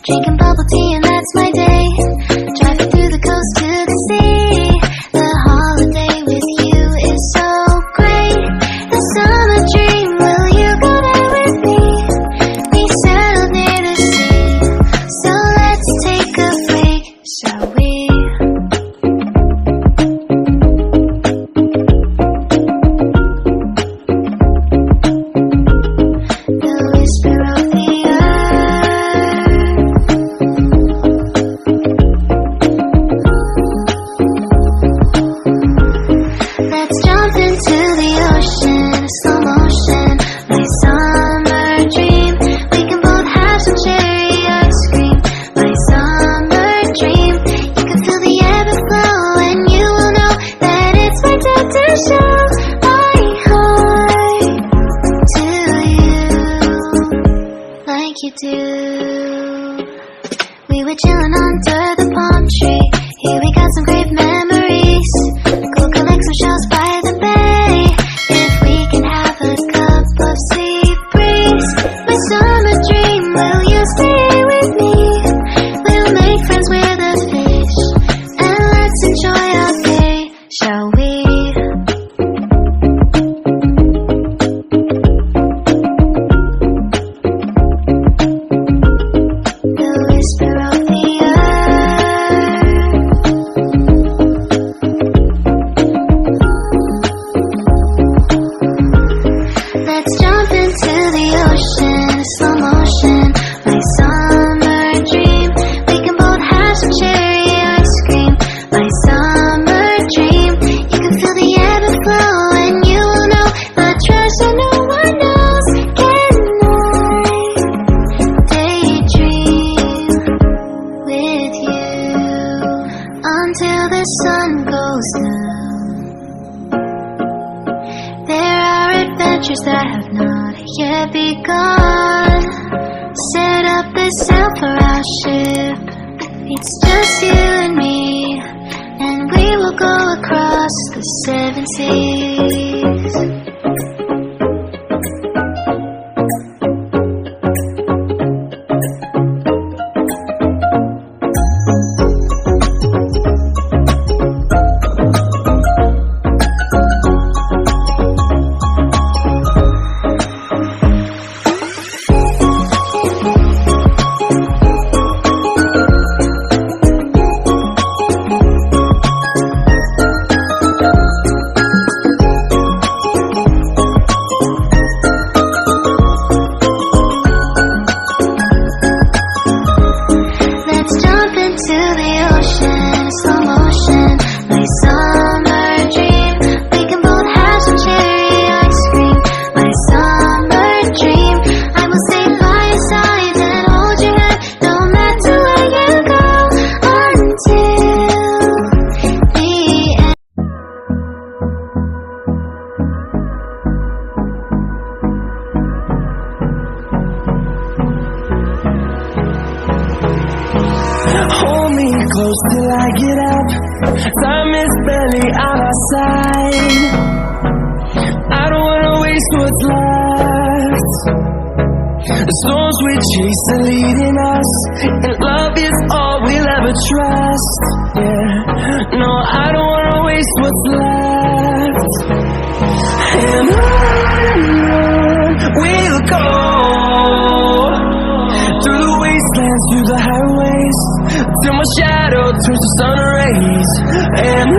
Drinking bubble tea and that's my day. Driving through the coast to the sea. The holiday with you is so great. The summer dream, will you go there with me? We settled near the sea, so let's take a break, shall we? You do. We were chilling under the palm tree. Here we got some great memories. Go collect some shells by the bay. If we can have a cup of sea breeze. My summer dream, will you stay with me? We'll make friends with the fish, and let's enjoy our day, shall we? Until the sun goes down, there are adventures that have not yet begun. Set up the sail for our ship. It's just you and me, and we will go across the 7 seas. Hold me close till I get up. Time is barely on our side. I don't wanna waste what's left. The storms we chase are leading us, and love is all we'll ever trust. Yeah, no, I don't wanna waste what's left. And on we'll go, through the wastelands, through the highways, till my shadow turns to sun rays. And